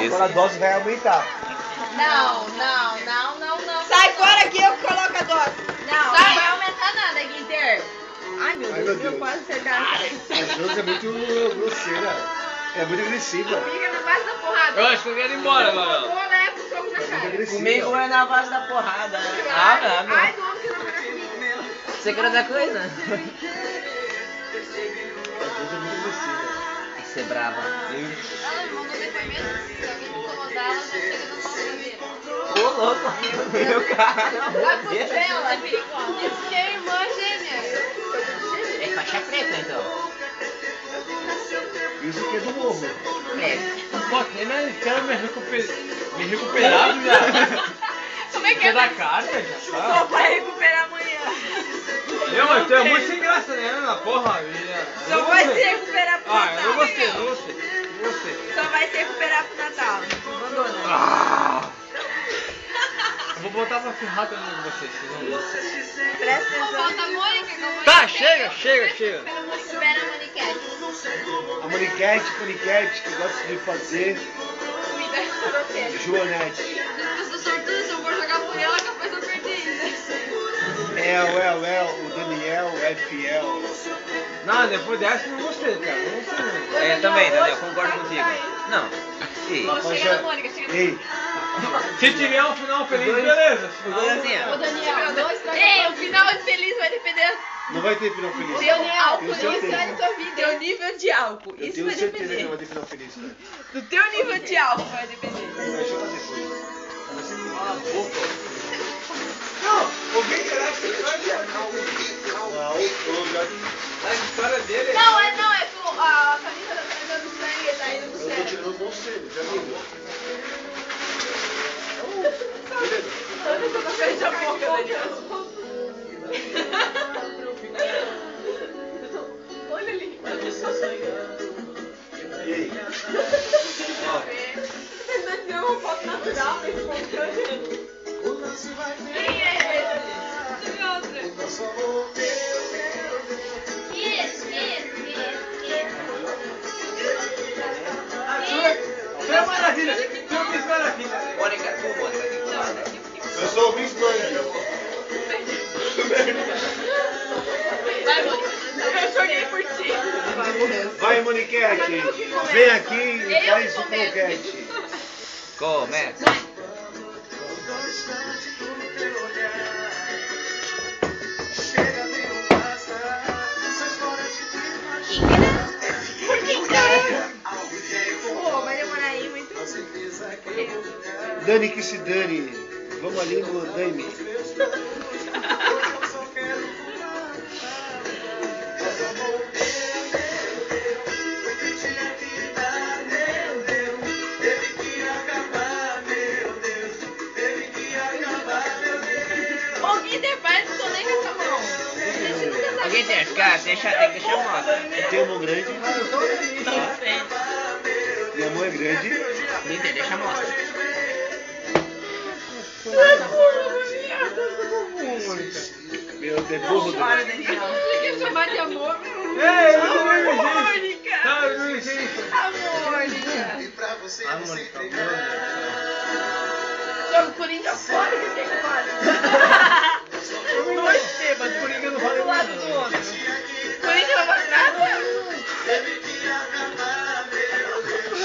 Agora a dose vai aumentar. Não. Sai fora que eu coloco a dose. Não vai aumentar nada, Guinter. Ai, meu Deus, eu quase acertar. A Josi é muito grosseira. É muito agressiva. Fica na base da porrada. Eu acho que eu quero ir embora, mano. Vou levar pro soco na cara. Comigo é na base da porrada. Ah, não. Ai, do homem que não vai comigo. Você quer outra coisa? A Josi é muito agressiva. Você é brava. Ela me mandou depoimento. Se alguém me incomodar, ela já chega no palco da beira. Ô, louco. Meu cara. Vai pro céu, é perigosa. Isso que é irmã gêmea. É faixa preta, então. Isso que é do morro. É. Pô, nem na quero me recuperar, viado. Como é que Você é? da carta, já Só tá? vai recuperar amanhã. Eu, mas tu é muito sem graça, né, na porra, vida. Só vai se recuperar pro Ah, Natal. eu não gostei. Só vai se recuperar pro Natal. Abandona. Eu vou botar pra ferrar também com vocês vão ver. Presta atenção. Falta a Mônica, que a Mônica Tá, tem. chega. Espera a Moniquete. A Moniquete, que gosta de fazer Comida groselha. Joanete. Eu sou sortuda, se eu for jogar por ela, capaz eu perdi ainda. O Daniel, o Fiel. Não, depois dessa eu não gostei, cara. Não gostei não. É, também, Daniel, concordo contigo. Não. Ih. Bom, chega na Mônica, chega na Ei, Se tiver um final feliz, beleza. Olha assim, Ô, ó. Daniel, ei, o final infeliz vai depender não vai ter final feliz. Teu álcool, Tenho isso certeza. é na tua vida. Teu nível de álcool. Eu Isso tenho vai certeza que não depender. vai ter final feliz, cara. Do teu nível de álcool vai depender. Vai chorar depois. Cala a boca. Alguém será que vai Não, A história dele Não, é que a camisa tá dando sangue, tá indo pro eu tô céu. tirando um bom cedo, já viu? Fecha a boca, Daniel. Olha ali. E aí? Daniel, uma foto natural, mas espontânea. Quem é esse? Tem outra. Isso. Tu é maravilha. Tu é Miss Maravilha. Mônica, tu, Mônica, tem que falar, né? Eu sou o Miss Mãe. Vai, Mônica. Eu joguei por ti. Vai, Moniquete. Vem aqui e Eu faz o começo. croquete. Começa. Pô, vai demorar aí muito. Dani que se dane. Vamos ali no andaime. Ô, Guinter, parece que eu tô nem com essa mão. Alguém tem que deixar moça. Tem uma grande. Minha mão é grande. Ninguém deixa moça. Meu Deus, burro. Para, Daniel. Você quer chamar de amor? Ei, Mônica. Tá, gente. A Mônica. Ah, Mônica, Joga o Corinthians fora que tem que fazer. Dois temas, por isso eu não falei Do lado do outro. Corinthians não faz nada.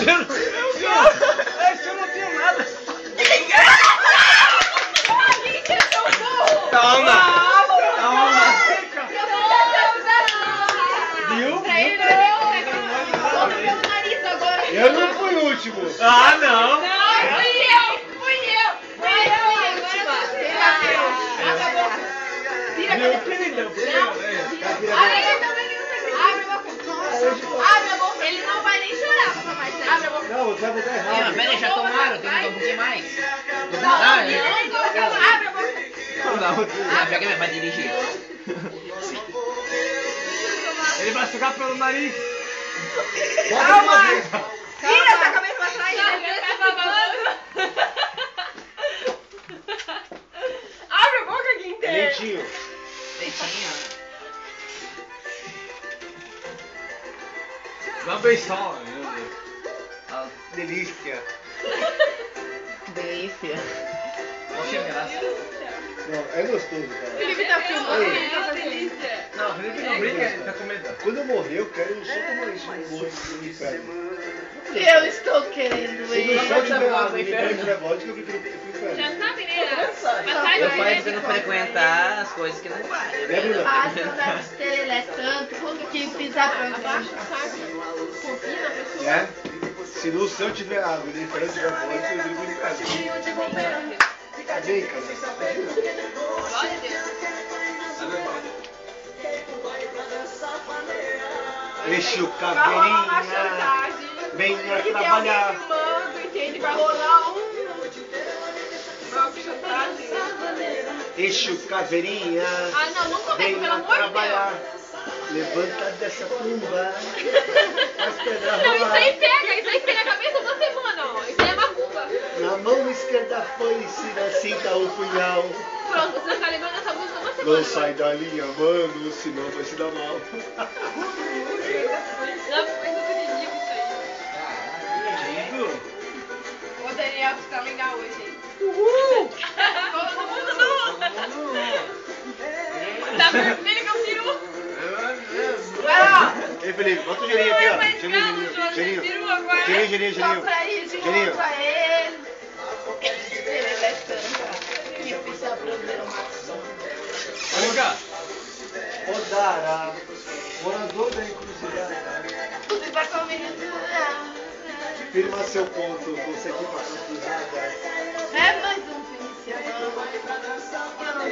Eu não tenho nada. Toma! Viu? Eu não fui o último. Ah, não. Viu? Perdeu. Abre a boca. Ele não vai nem chorar, papai. Abre a boca. Não, você vai botar Ih, mas errado. peraí, já tomaram, tem que dar um pouquinho mais. Não, Ah, abre a boca. pega mesmo, vai dirigir. Ele vai sugar pelo nariz. Calma. Vira essa cabeça pra trás. Abre a boca, Guinter. Lentinho. Leitinho. Dá um beijo só, meu Deus. Olha delícia. Delícia. Não, é gostoso, cara. Felipe tá filmando, Ei. ele tá fazendo. Não, Felipe não brinca, ele tá com medo. Quando eu morrer, eu quero só tomar isso no inferno. Eu estou querendo Se ir. no céu tiver água e no inferno tiver vodka, eu prefiro ir pro inferno. Já sabe, né? Eu faço você não frequentar as coisas que não vai. Né, Bruna? Passa da estrela tanto, como que pisar pra baixo, sabe? Confia na pessoa. É? Se no céu tiver água e no inferno tiver vodka, eu prefiro ir pro inferno. Fica bem, cara. Glória a Deus. Exu Vai rolar uma caveirinha, chantagem. venha Que tem trabalhar. alguém filmando, entende? Vai rolar uma chantagem. Exu caveirinha, Ah, não, não começa, pelo venha amor de trabalhar. Deus. Levanta dessa tumba, as pedras Não, isso rolar. aí pega a cabeça da semana, ó. Isso aí é macumba. Na mão esquerda a foice, na cinta o punhal. Pronto, você vai ficar lembrando dessa música uma Não semana. sai da linha, mano, senão vai se dar mal. Não, foi do inimigo isso aí. Ô Daniel, você tá legal hoje, hein? Todo mundo nu. Tá vermelho que eu fiu. Vai lá! Ei, Felipe, bota o gelinho aqui, ó. Gelinho. Gelinho. Só pra ir de Gelinho. volta a ele. Ele é tanta. Que precisa programação. Vem cá. Odara, morador da encruzilhada. Você vai comer Firma seu ponto, você que passa cruzada. É mais um Feliciano.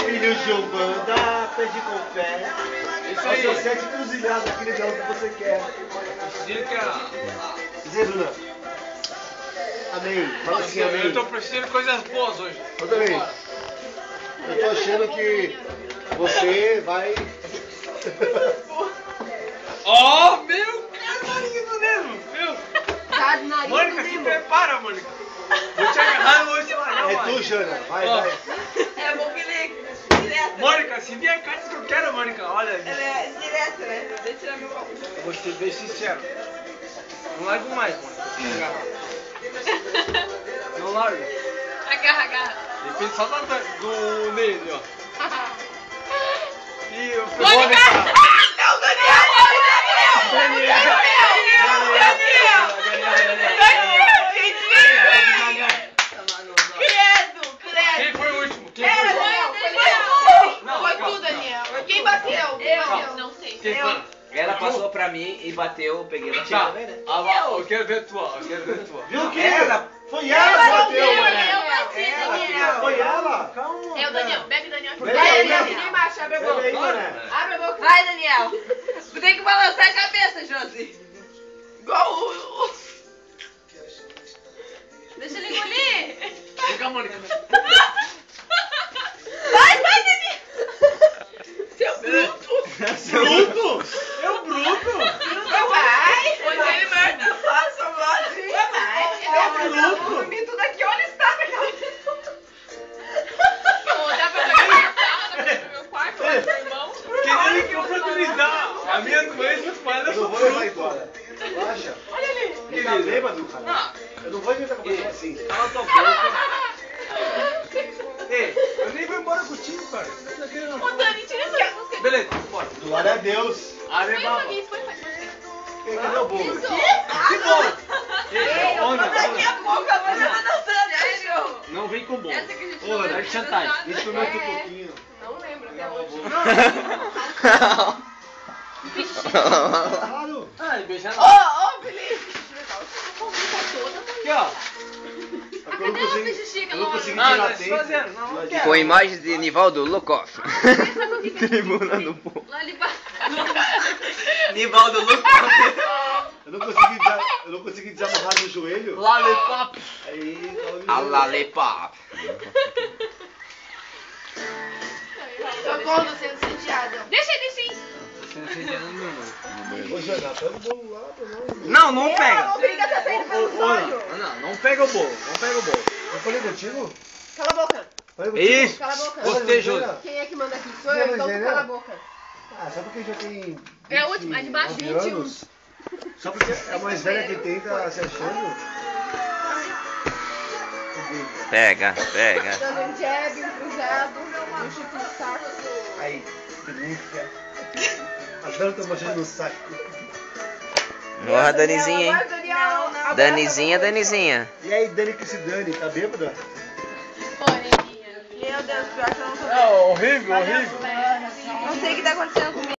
Filho de Umbanda, pede com fé. Isso As aí. suas 7 cruzilhadas, aquele diabo que você quer. Dica. Dizer, Bruna. Amém. Fala assim, Eu amém. tô precisando de coisas boas hoje. Eu também. Eu tô achando que você vai. Ó, meu marido mesmo, viu? Tá de nariz Mônica, do se Bilu. prepara, Mônica. Vou te agarrar hoje lá, não, É vai. tu, Jana. Vai, Ó. vai. É bom que ele direto. Mônica, se vier cá, diz que eu quero, Mônica. Olha, Ele é direto, né? Deixa eu tirar meu pau. eu vou ser bem sincero. Não largo mais, Mônica. Não largo. Agarra. Depende só do nele, ó. E eu fui Mônica! Não, Daniel! Quem foi o último? Quem Era, foi? Daniel! Não, Foi calma. tu, Daniel! Quem bateu? Não sei. Quem foi? Ela passou pra mim e bateu, peguei ela Tá. também, né? Eu quero ver a tua, Viu que Ela- foi ela que bateu, Eu né? bati, Daniel. Foi ela. Calma. É o Daniel. Bebe, Daniel. Bebe Vai, aí, Daniel, Daniel. que nem macho, abre a Bebe aí, boca. mané. Abre a boca. Vai, Daniel. Tem que balançar a cabeça, Josi. Igual o... Deixa ele engolir. Vem cá, Mônica. Vai, Daniel! Seu bruto! Bruto? Eu bruto? Vai! Hoje ele manda só, só pode. Vai! Eu dormi tudo aqui, olha o estado daquela pessoa. Pô, dá pra pegar minha sala, dá pra ir pro meu quarto, lá pro meu irmão. Querendo confraternizar a minha doença com ela, eu Eu sou não vou levar bruto. embora. Relaxa. Olha ali. Ele tá bêbado, cara. Eu não vou inventar com a pessoa assim. Cala tua boca. Ei, eu nem vou embora contigo, cara. Você tá querendo Ô, Dani, tira essa música. Beleza, bora. Glória a Deus. Arrebaba. Cadê o bolo? Que bom! Ei, Ana, Daqui a pouco eu vou levar na Sério? não vem com bolo. Essa que a gente Ô, não Ana, lembra é chantagem. dançar. Experimenta um pouquinho. Não lembro até hoje. Claro. Ai, beijar Ô, ô, Felipe! aqui, ó. Eu não consegui, eu não consegui Não, tirar tá se tempo. fazendo. Não, não quero. Com imagens de Nivaldo Lukoff. Tribuna do povo. Lá de baixo. Nivaldo Lukoff. Eu não consegui desamarrar no joelho. Lollipop. Aí, A Lollipop. Socorro, tô sendo sediada. Deixa aí. Ô, Jana, pega o bolo lá pra nós. Não, não pega. Não, briga, tá saindo pelo olho. Não pega o bolo. Não pega o bolo. Eu falei contigo? Cala a boca. Falei contigo? Isso. Cala a boca. Gostei, Júlio. Quem é que manda aqui? Sou eu, então tu cala a boca. Ah, só porque já tem É a última, a de baixo, 29 21. anos. Só porque é a mais velha que tem, tá se achando. Pega. Dando um jab, um cruzado, um chute no saco. Aí, delícia. A Dani tá mostrando no saco. Ó, a Danizinha, hein? Agora, Daniel, abraça Danizinha, você. Danizinha. E aí, Dani que se dane, tá bêbada? Meu Deus, pior que eu não tô Não, horrível. Não sei o que tá acontecendo comigo.